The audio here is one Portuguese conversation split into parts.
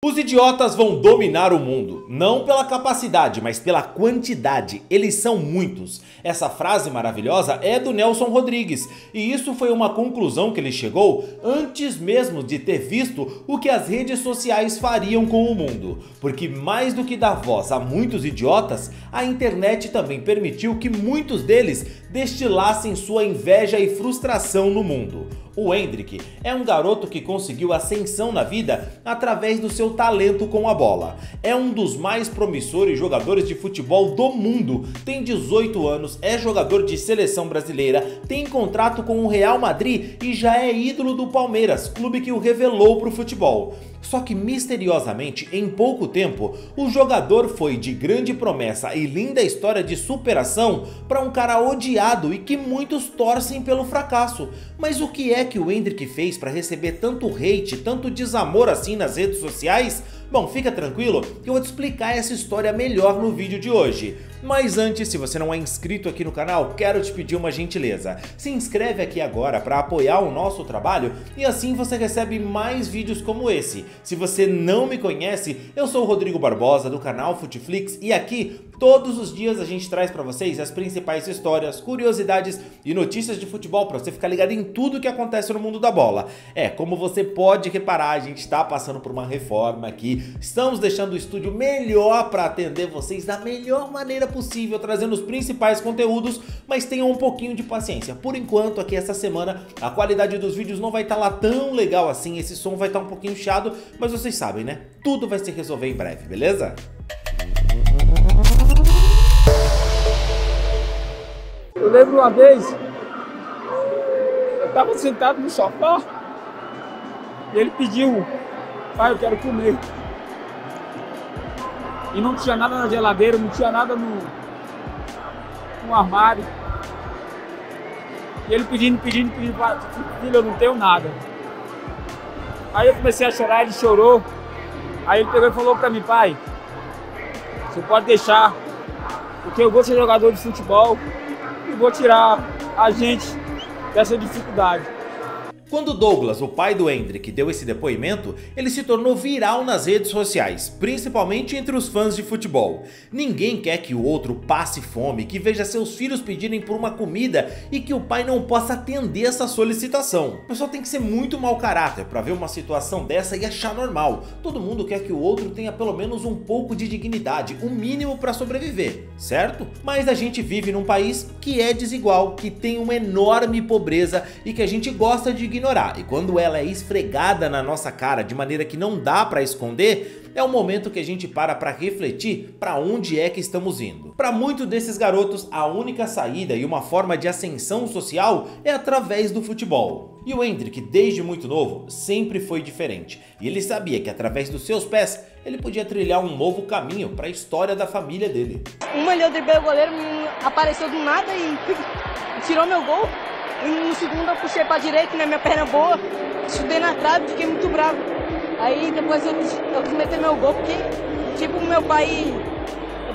Os idiotas vão dominar o mundo, não pela capacidade, mas pela quantidade. Eles são muitos. Essa frase maravilhosa é do Nelson Rodrigues, e isso foi uma conclusão que ele chegou antes mesmo de ter visto o que as redes sociais fariam com o mundo. Porque mais do que dar voz a muitos idiotas, a internet também permitiu que muitos deles destilassem sua inveja e frustração no mundo. O Endrick é um garoto que conseguiu ascensão na vida através do seu talento com a bola. É um dos mais promissores jogadores de futebol do mundo, tem 18 anos, é jogador de seleção brasileira, tem contrato com o Real Madrid e já é ídolo do Palmeiras, clube que o revelou para o futebol. Só que misteriosamente, em pouco tempo, o jogador foi de grande promessa e linda história de superação para um cara odiado e que muitos torcem pelo fracasso. Mas o que é que o Endrick fez para receber tanto hate, tanto desamor assim nas redes sociais? Bom, fica tranquilo que eu vou te explicar essa história melhor no vídeo de hoje. Mas antes, se você não é inscrito aqui no canal, quero te pedir uma gentileza. Se inscreve aqui agora para apoiar o nosso trabalho e assim você recebe mais vídeos como esse. Se você não me conhece, eu sou o Rodrigo Barbosa do canal Futeflix e aqui todos os dias a gente traz para vocês as principais histórias, curiosidades e notícias de futebol para você ficar ligado em tudo que acontece no mundo da bola. Como você pode reparar, a gente está passando por uma reforma aqui, estamos deixando o estúdio melhor para atender vocês da melhor maneira possível, trazendo os principais conteúdos, mas tenham um pouquinho de paciência. Por enquanto, aqui essa semana, a qualidade dos vídeos não vai estar lá tão legal assim, esse som vai estar um pouquinho chiado, mas vocês sabem, né? Tudo vai se resolver em breve, beleza? Eu lembro uma vez, eu estava sentado no sofá e ele pediu: pai, eu quero comer. E não tinha nada na geladeira, não tinha nada no armário. E ele pedindo, filho, eu não tenho nada. Aí eu comecei a chorar, ele chorou. Aí ele pegou e falou pra mim: pai, você pode deixar, porque eu vou ser jogador de futebol e vou tirar a gente dessa dificuldade. Quando Douglas, o pai do Endrick, deu esse depoimento, ele se tornou viral nas redes sociais, principalmente entre os fãs de futebol. Ninguém quer que o outro passe fome, que veja seus filhos pedirem por uma comida e que o pai não possa atender essa solicitação. O pessoal tem que ser muito mau caráter para ver uma situação dessa e achar normal. Todo mundo quer que o outro tenha pelo menos um pouco de dignidade, o mínimo para sobreviver, certo? Mas a gente vive num país que é desigual, que tem uma enorme pobreza e que a gente gosta de ignorar, e quando ela é esfregada na nossa cara de maneira que não dá para esconder, é o momento que a gente para refletir para onde é que estamos indo. Para muitos desses garotos, a única saída e uma forma de ascensão social é através do futebol. E o Endrick, desde muito novo, sempre foi diferente, e ele sabia que através dos seus pés, ele podia trilhar um novo caminho para a história da família dele. Eu driblei o goleiro, apareceu do nada e tirou meu gol. E no segundo eu puxei pra direita, né, minha perna boa, chutei na trave, fiquei muito bravo. Aí depois eu quis meter meu gol, porque tipo meu pai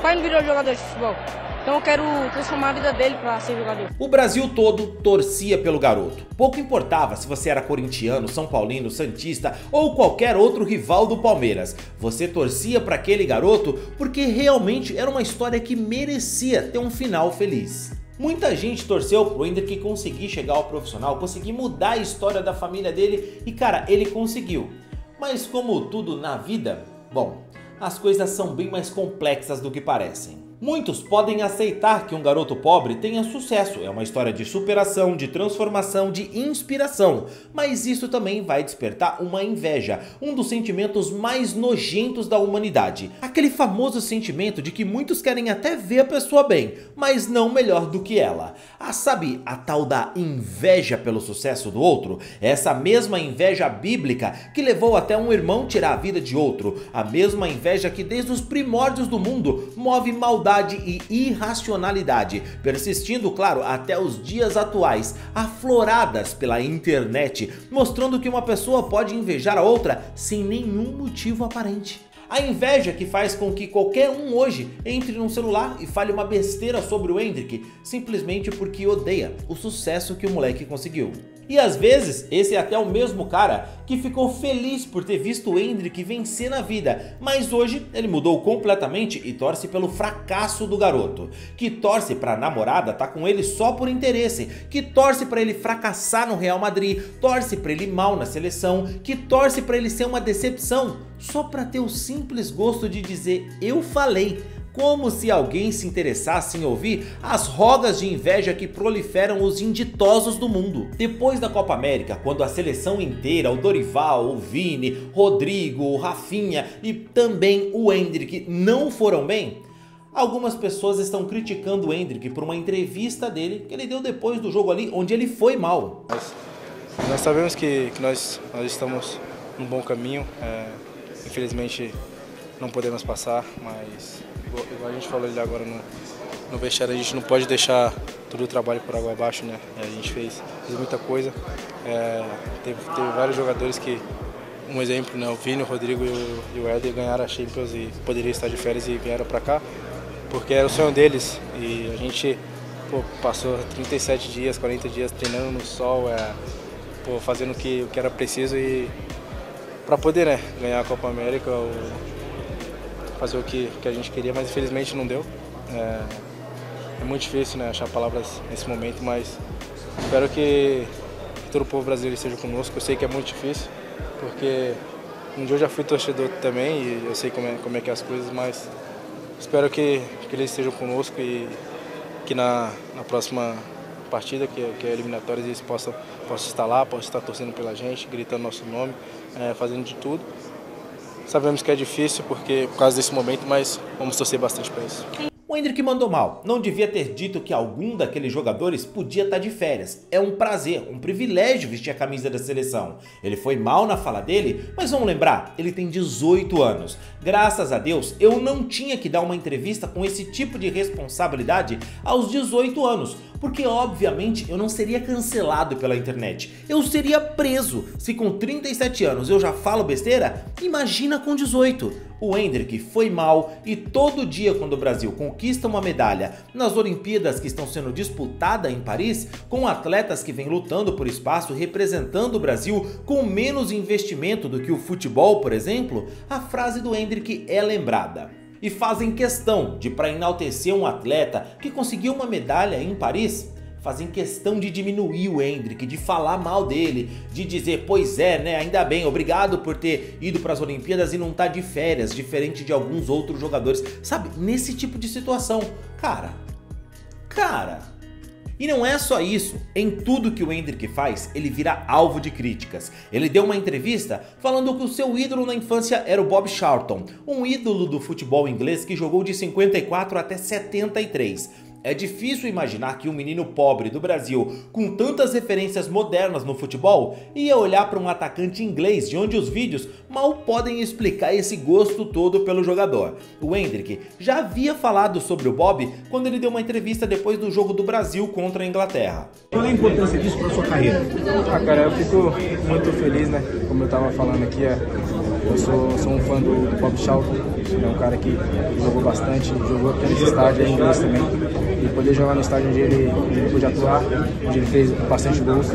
não virou jogador de futebol. Então eu quero transformar a vida dele pra ser jogador. O Brasil todo torcia pelo garoto. Pouco importava se você era corintiano, São Paulino, santista ou qualquer outro rival do Palmeiras. Você torcia para aquele garoto porque realmente era uma história que merecia ter um final feliz. Muita gente torceu pro Endrick conseguir chegar ao profissional, conseguir mudar a história da família dele e cara, ele conseguiu. Mas como tudo na vida, bom, as coisas são bem mais complexas do que parecem. Muitos podem aceitar que um garoto pobre tenha sucesso, é uma história de superação, de transformação, de inspiração, mas isso também vai despertar uma inveja, um dos sentimentos mais nojentos da humanidade. Aquele famoso sentimento de que muitos querem até ver a pessoa bem, mas não melhor do que ela. Sabe a tal da inveja pelo sucesso do outro? Essa mesma inveja bíblica que levou até um irmão tirar a vida de outro, a mesma inveja que desde os primórdios do mundo move maldade e irracionalidade, persistindo, claro, até os dias atuais, afloradas pela internet, mostrando que uma pessoa pode invejar a outra sem nenhum motivo aparente. A inveja que faz com que qualquer um hoje entre num celular e fale uma besteira sobre o Endrick, simplesmente porque odeia o sucesso que o moleque conseguiu. E às vezes, esse é até o mesmo cara que ficou feliz por ter visto o Endrick vencer na vida, mas hoje ele mudou completamente e torce pelo fracasso do garoto, que torce pra namorada tá com ele só por interesse, que torce pra ele fracassar no Real Madrid, torce pra ele ir mal na seleção, que torce pra ele ser uma decepção, só pra ter o simples gosto de dizer "eu falei", como se alguém se interessasse em ouvir as rodas de inveja que proliferam os inditosos do mundo. Depois da Copa América, quando a seleção inteira, o Dorival, o Vini, Rodrigo, o Rafinha e também o Endrick não foram bem, algumas pessoas estão criticando o Endrick por uma entrevista dele que ele deu depois do jogo ali, onde ele foi mal. Nós sabemos que nós estamos num bom caminho, infelizmente não podemos passar, mas igual a gente falou ali agora no vestiário, a gente não pode deixar todo o trabalho por água abaixo, né? A gente fez muita coisa, teve vários jogadores que, um exemplo, né? O Vini, o Rodrigo e o Éder ganharam a Champions e poderiam estar de férias e vieram para cá, porque era o sonho deles e a gente passou 37 dias, 40 dias treinando no sol, fazendo o que era preciso e para poder, né, ganhar a Copa América, fazer o que a gente queria, mas infelizmente não deu. É muito difícil, né, achar palavras nesse momento, mas espero que todo o povo brasileiro esteja conosco. Eu sei que é muito difícil, porque um dia eu já fui torcedor também e eu sei como é que é as coisas, mas espero que eles estejam conosco e que na próxima partida, que é eliminatórias, eles possam estar lá, possam estar torcendo pela gente, gritando nosso nome, fazendo de tudo. Sabemos que é difícil por causa desse momento, mas vamos torcer bastante para isso. O Endrick mandou mal, não devia ter dito que algum daqueles jogadores podia estar de férias. É um prazer, um privilégio vestir a camisa da seleção. Ele foi mal na fala dele, mas vamos lembrar, ele tem 18 anos. Graças a Deus, eu não tinha que dar uma entrevista com esse tipo de responsabilidade aos 18 anos, porque obviamente eu não seria cancelado pela internet. Eu seria preso. Se com 37 anos eu já falo besteira, imagina com 18. O Endrick foi mal e todo dia quando o Brasil conquista uma medalha nas Olimpíadas que estão sendo disputadas em Paris, com atletas que vêm lutando por espaço representando o Brasil com menos investimento do que o futebol, por exemplo, a frase do Endrick é lembrada. E fazem questão de, para enaltecer um atleta que conseguiu uma medalha em Paris, fazem questão de diminuir o Endrick, de falar mal dele, de dizer, pois é, né, ainda bem, obrigado por ter ido para as Olimpíadas e não tá de férias, diferente de alguns outros jogadores, sabe, nesse tipo de situação. Cara. E não é só isso, em tudo que o Endrick faz, ele vira alvo de críticas. Ele deu uma entrevista falando que o seu ídolo na infância era o Bob Charlton, um ídolo do futebol inglês que jogou de 54 até 73. É difícil imaginar que um menino pobre do Brasil, com tantas referências modernas no futebol, ia olhar para um atacante inglês de onde os vídeos mal podem explicar esse gosto todo pelo jogador. O Endrick já havia falado sobre o Bob quando ele deu uma entrevista depois do jogo do Brasil contra a Inglaterra. Qual é a importância disso para a sua carreira? Cara, eu fico muito feliz, né? Como eu estava falando aqui, eu sou um fã do Bob Charlton, é um cara que jogou bastante, jogou aqui nesse estádio em inglês também. E poder jogar no estádio onde ele pôde atuar, onde ele fez bastante gols,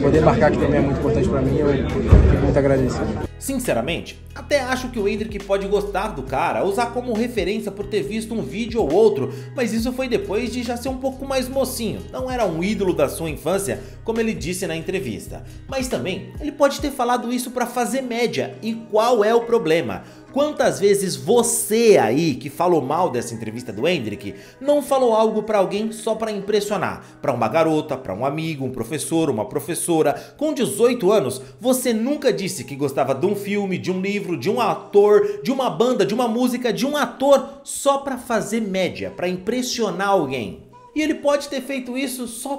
poder marcar aqui também é muito importante para mim, eu fico muito agradecido. Sinceramente, até acho que o Endrick pode gostar do cara, usar como referência por ter visto um vídeo ou outro, mas isso foi depois de já ser um pouco mais mocinho, não era um ídolo da sua infância, como ele disse na entrevista. Mas também, ele pode ter falado isso para fazer média, e qual é o problema? Quantas vezes você aí que falou mal dessa entrevista do Endrick não falou algo pra alguém só pra impressionar? Pra uma garota, pra um amigo, um professor, uma professora. Com 18 anos, você nunca disse que gostava de um filme, de um livro, de um ator, de uma banda, de uma música, de um ator, só pra fazer média, pra impressionar alguém. E ele pode ter feito isso, só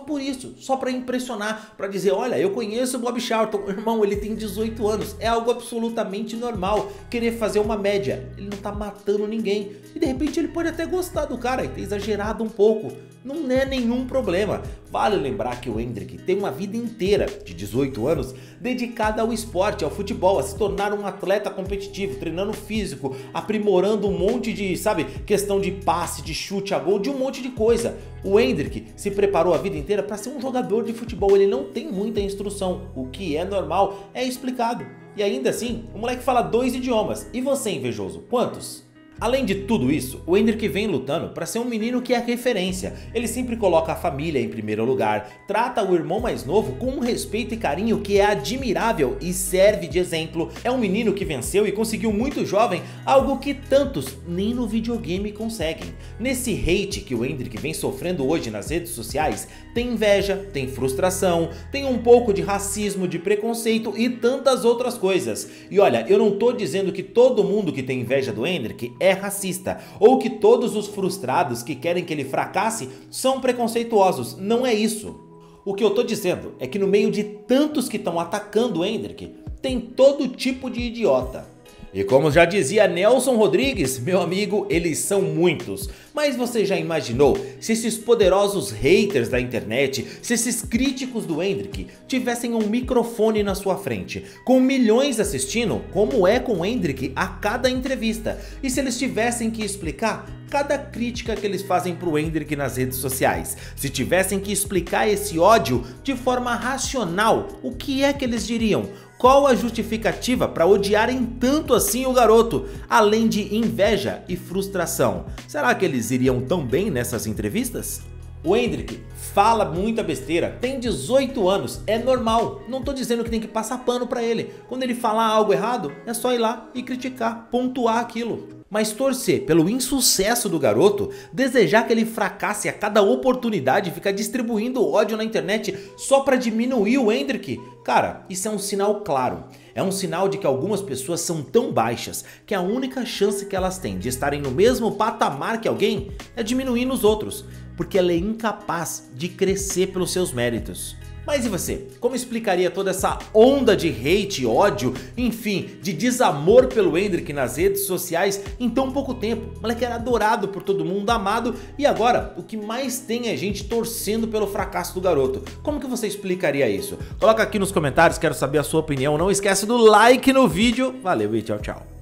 pra impressionar, pra dizer, olha, eu conheço o Bob Charlton, irmão, ele tem 18 anos, é algo absolutamente normal, querer fazer uma média, ele não tá matando ninguém, e de repente ele pode até gostar do cara e ter exagerado um pouco, não é nenhum problema. Vale lembrar que o Hendrick tem uma vida inteira, de 18 anos, dedicada ao esporte, ao futebol, a se tornar um atleta competitivo, treinando físico, aprimorando um monte de, sabe, questão de passe, de chute a gol, de um monte de coisa. O Hendrick se preparou a vida inteira para ser um jogador de futebol, ele não tem muita instrução, o que é normal, é explicado. E ainda assim, o moleque fala 2 idiomas, e você, invejoso, quantos? Além de tudo isso, o Hendrick vem lutando para ser um menino que é referência. Ele sempre coloca a família em primeiro lugar, trata o irmão mais novo com um respeito e carinho que é admirável e serve de exemplo. É um menino que venceu e conseguiu muito jovem algo que tantos nem no videogame conseguem. Nesse hate que o Hendrick vem sofrendo hoje nas redes sociais, tem inveja, tem frustração, tem um pouco de racismo, de preconceito e tantas outras coisas. E olha, eu não tô dizendo que todo mundo que tem inveja do Hendrick é racista, ou que todos os frustrados que querem que ele fracasse são preconceituosos, não é isso. O que eu tô dizendo é que no meio de tantos que estão atacando o Hendrick, tem todo tipo de idiota. E como já dizia Nelson Rodrigues, meu amigo, eles são muitos. Mas você já imaginou se esses poderosos haters da internet, se esses críticos do Hendrick tivessem um microfone na sua frente, com milhões assistindo, como é com o Hendrick a cada entrevista, e se eles tivessem que explicar cada crítica que eles fazem pro Hendrick nas redes sociais, se tivessem que explicar esse ódio de forma racional, o que é que eles diriam? Qual a justificativa para odiarem tanto assim o garoto, além de inveja e frustração? Será que eles iriam tão bem nessas entrevistas? O Hendrick fala muita besteira, tem 18 anos, é normal, não tô dizendo que tem que passar pano pra ele. Quando ele falar algo errado, é só ir lá e criticar, pontuar aquilo. Mas torcer pelo insucesso do garoto, desejar que ele fracasse a cada oportunidade e ficar distribuindo ódio na internet só pra diminuir o Hendrick, cara, isso é um sinal claro. É um sinal de que algumas pessoas são tão baixas que a única chance que elas têm de estarem no mesmo patamar que alguém é diminuir nos outros, porque ela é incapaz de crescer pelos seus méritos. Mas e você? Como explicaria toda essa onda de hate, ódio, enfim, de desamor pelo Hendrick nas redes sociais em tão pouco tempo? O moleque era adorado por todo mundo, amado, e agora o que mais tem é gente torcendo pelo fracasso do garoto. Como que você explicaria isso? Coloca aqui nos comentários, quero saber a sua opinião. Não esquece do like no vídeo. Valeu e tchau, tchau.